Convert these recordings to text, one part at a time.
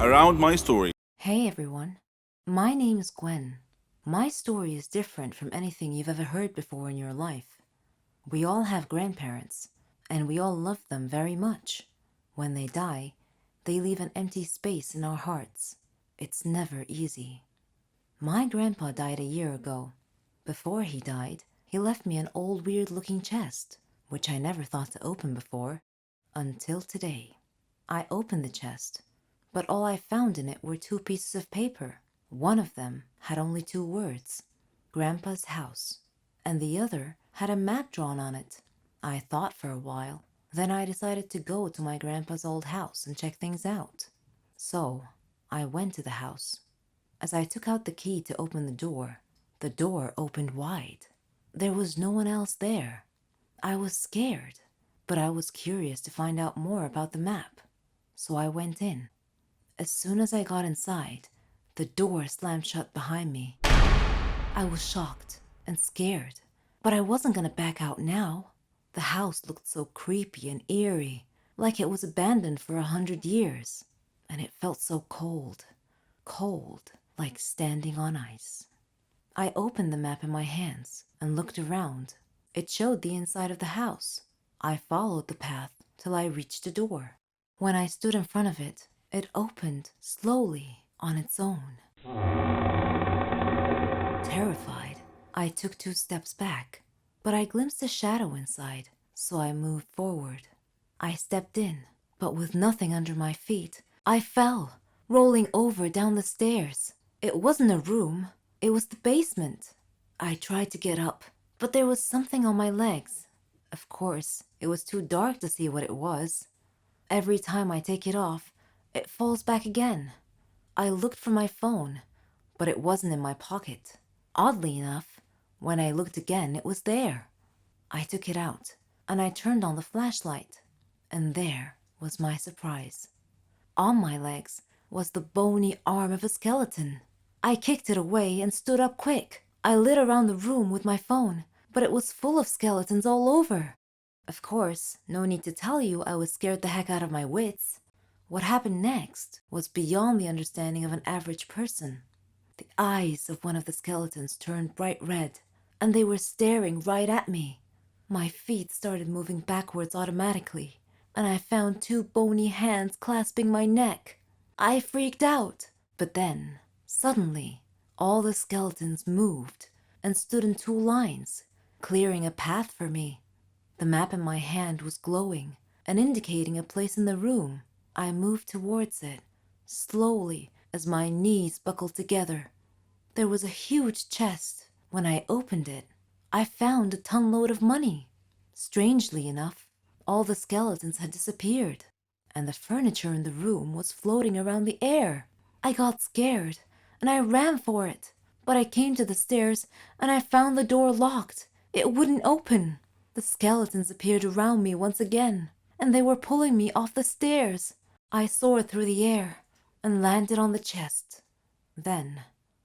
around my story. Hey everyone, my name is Gwen. My story is different from anything you've ever heard before in your life. We all have grandparents, and we all love them very much. When they die, they leave an empty space in our hearts. It's never easy. My grandpa died a year ago. Before he died, he left me an old weird-looking chest, which I never thought to open before, until today. I opened the chest, but all I found in it were 2 pieces of paper. One of them had only 2 words, Grandpa's house, and the other had a map drawn on it. I thought for a while, then I decided to go to my grandpa's old house and check things out. So, I went to the house. As I took out the key to open the door opened wide. There was no one else there. I was scared, but I was curious to find out more about the map. So I went in. As soon as I got inside, the door slammed shut behind me. I was shocked and scared, but I wasn't gonna back out now. The house looked so creepy and eerie, like it was abandoned for 100 years, and it felt so cold, like standing on ice. I opened the map in my hands and looked around. It showed the inside of the house. I followed the path till I reached the door. When I stood in front of it, it opened slowly on its own. Terrified, I took 2 steps back, but I glimpsed a shadow inside, so I moved forward. I stepped in, but with nothing under my feet, I fell, rolling over down the stairs. It wasn't a room, it was the basement. I tried to get up, but there was something on my legs. Of course, it was too dark to see what it was. Every time I take it off, it falls back again. I looked for my phone, but it wasn't in my pocket. Oddly enough, when I looked again, it was there. I took it out, and I turned on the flashlight, and there was my surprise. On my legs was the bony arm of a skeleton. I kicked it away and stood up quick. I lit around the room with my phone, but it was full of skeletons all over. Of course, no need to tell you I was scared the heck out of my wits. What happened next was beyond the understanding of an average person. The eyes of one of the skeletons turned bright red, and they were staring right at me. My feet started moving backwards automatically, and I found 2 bony hands clasping my neck. I freaked out, but then, suddenly, all the skeletons moved and stood in 2 lines, clearing a path for me. The map in my hand was glowing and indicating a place in the room. I moved towards it, slowly, as my knees buckled together. There was a huge chest. When I opened it, I found a ton-load of money. Strangely enough, all the skeletons had disappeared, and the furniture in the room was floating around the air. I got scared, and I ran for it, but I came to the stairs, and I found the door locked. It wouldn't open. The skeletons appeared around me once again, and they were pulling me off the stairs. I soared through the air and landed on the chest. Then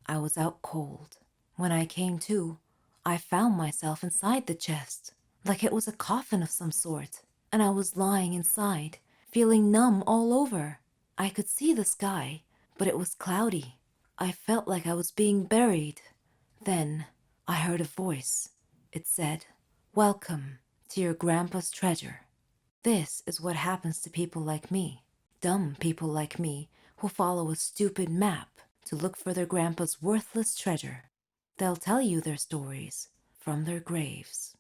I was out cold. When I came to, I found myself inside the chest, like it was a coffin of some sort, and I was lying inside, feeling numb all over. I could see the sky, but it was cloudy. I felt like I was being buried. Then I heard a voice. It said, "Welcome to your grandpa's treasure." This is what happens to people like me, dumb people like me who follow a stupid map to look for their grandpa's worthless treasure. They'll tell you their stories from their graves.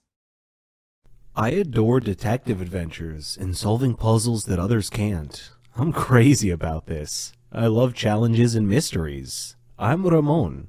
I adore detective adventures and solving puzzles that others can't. I'm crazy about this. I love challenges and mysteries. I'm Ramon,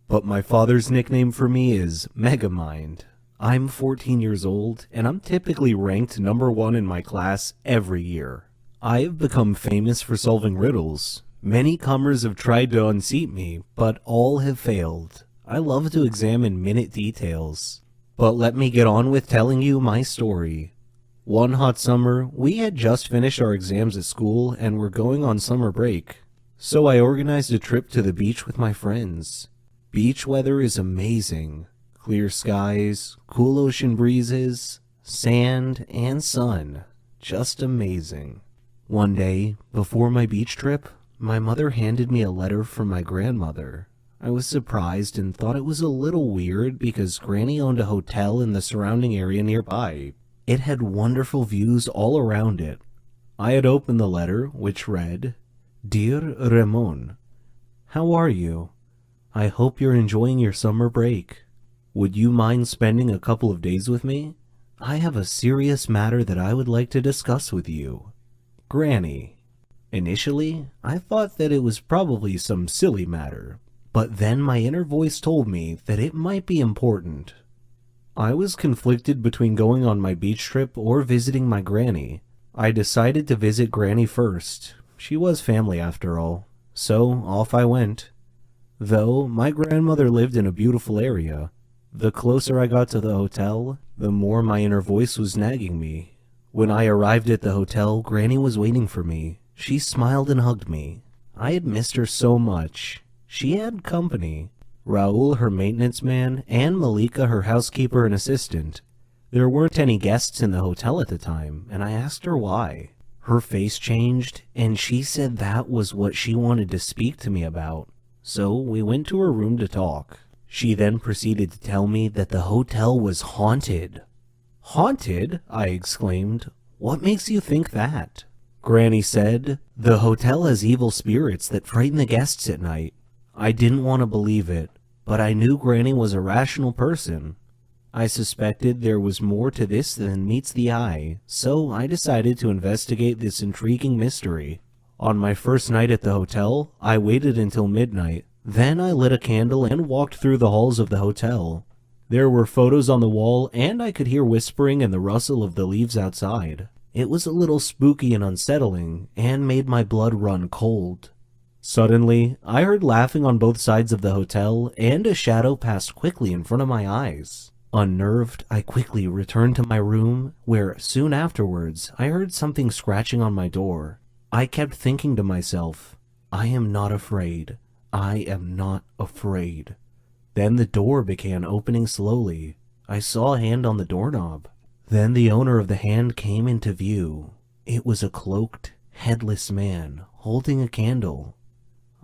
but my father's nickname for me is Megamind. I'm 14 years old, and I'm typically ranked number 1 in my class every year. I have become famous for solving riddles. Many comers have tried to unseat me, but all have failed. I love to examine minute details. But let me get on with telling you my story. One hot summer, we had just finished our exams at school and were going on summer break. So I organized a trip to the beach with my friends. Beach weather is amazing. Clear skies, cool ocean breezes, sand, and sun. Just amazing. One day, before my beach trip, my mother handed me a letter from my grandmother. I was surprised and thought it was a little weird because Granny owned a hotel in the surrounding area nearby. It had wonderful views all around it. I had opened the letter, which read, "Dear Ramon, how are you? I hope you're enjoying your summer break. Would you mind spending a couple of days with me? I have a serious matter that I would like to discuss with you. Granny." Initially, I thought that it was probably some silly matter, but then my inner voice told me that it might be important. I was conflicted between going on my beach trip or visiting my granny. I decided to visit Granny first. She was family after all, so off I went. Though my grandmother lived in a beautiful area, the closer I got to the hotel, the more my inner voice was nagging me. When I arrived at the hotel, Granny was waiting for me. She smiled and hugged me. I had missed her so much. She had company. Raul, her maintenance man, and Malika, her housekeeper and assistant. There weren't any guests in the hotel at the time, and I asked her why. Her face changed, and she said that was what she wanted to speak to me about. So we went to her room to talk. She then proceeded to tell me that the hotel was haunted. "Haunted?" I exclaimed. "What makes you think that?" Granny said, "The hotel has evil spirits that frighten the guests at night." I didn't want to believe it, but I knew Granny was a rational person. I suspected there was more to this than meets the eye, so I decided to investigate this intriguing mystery. On my first night at the hotel, I waited until midnight. Then I lit a candle and walked through the halls of the hotel. There were photos on the wall, and I could hear whispering and the rustle of the leaves outside. It was a little spooky and unsettling, and made my blood run cold. Suddenly, I heard laughing on both sides of the hotel, and a shadow passed quickly in front of my eyes. Unnerved, I quickly returned to my room, where soon afterwards I heard something scratching on my door. I kept thinking to myself, I am not afraid. I am not afraid. Then the door began opening slowly. I saw a hand on the doorknob. Then the owner of the hand came into view. It was a cloaked, headless man holding a candle.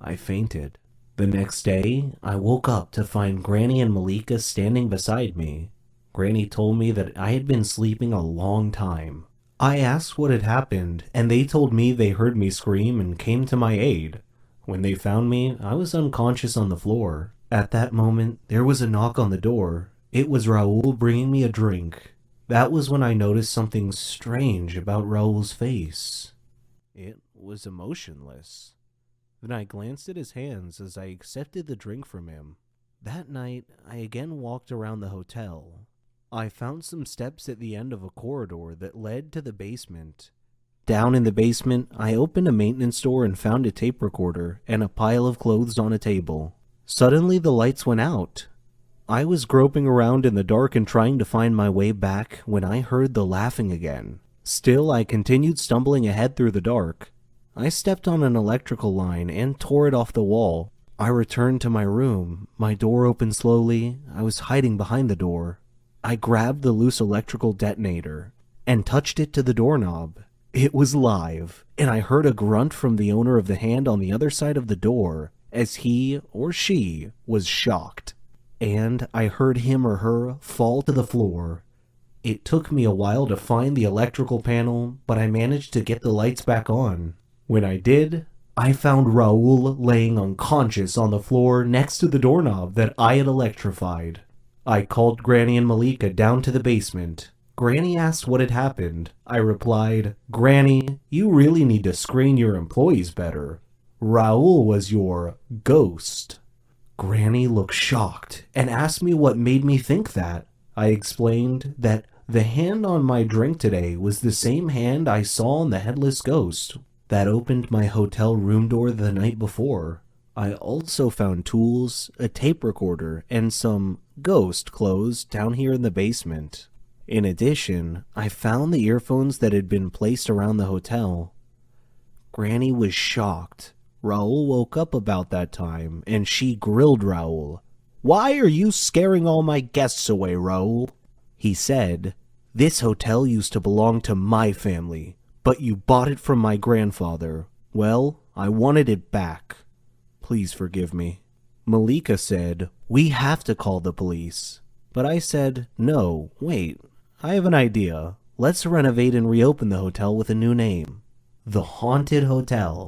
I fainted. The next day, I woke up to find Granny and Malika standing beside me. Granny told me that I had been sleeping a long time. I asked what had happened, and they told me they heard me scream and came to my aid. When they found me, I was unconscious on the floor. At that moment, there was a knock on the door. It was Raul bringing me a drink. That was when I noticed something strange about Raul's face. It was emotionless. Then I glanced at his hands as I accepted the drink from him. That night, I again walked around the hotel. I found some steps at the end of a corridor that led to the basement. Down in the basement, I opened a maintenance door and found a tape recorder and a pile of clothes on a table. Suddenly, the lights went out. I was groping around in the dark and trying to find my way back when I heard the laughing again. Still, I continued stumbling ahead through the dark. I stepped on an electrical line and tore it off the wall. I returned to my room. My door opened slowly. I was hiding behind the door. I grabbed the loose electrical detonator and touched it to the doorknob. It was live, and I heard a grunt from the owner of the hand on the other side of the door as he or she was shocked. And I heard him or her fall to the floor. It took me a while to find the electrical panel, but I managed to get the lights back on. When I did, I found Raul laying unconscious on the floor next to the doorknob that I had electrified. I called Granny and Malika down to the basement. Granny asked what had happened. I replied, "Granny, you really need to screen your employees better. Raul was your ghost." Granny looked shocked and asked me what made me think that. I explained that the hand on my drink today was the same hand I saw on the headless ghost that opened my hotel room door the night before. I also found tools, a tape recorder, and some ghost clothes down here in the basement. In addition, I found the earphones that had been placed around the hotel. Granny was shocked. Raul woke up about that time, and she grilled Raul. "Why are you scaring all my guests away, Raul?" He said, "This hotel used to belong to my family, but you bought it from my grandfather. Well, I wanted it back. Please forgive me. Malika said, we have to call the police. But I said, no, wait, I have an idea. Let's renovate and reopen the hotel with a new name. The Haunted Hotel.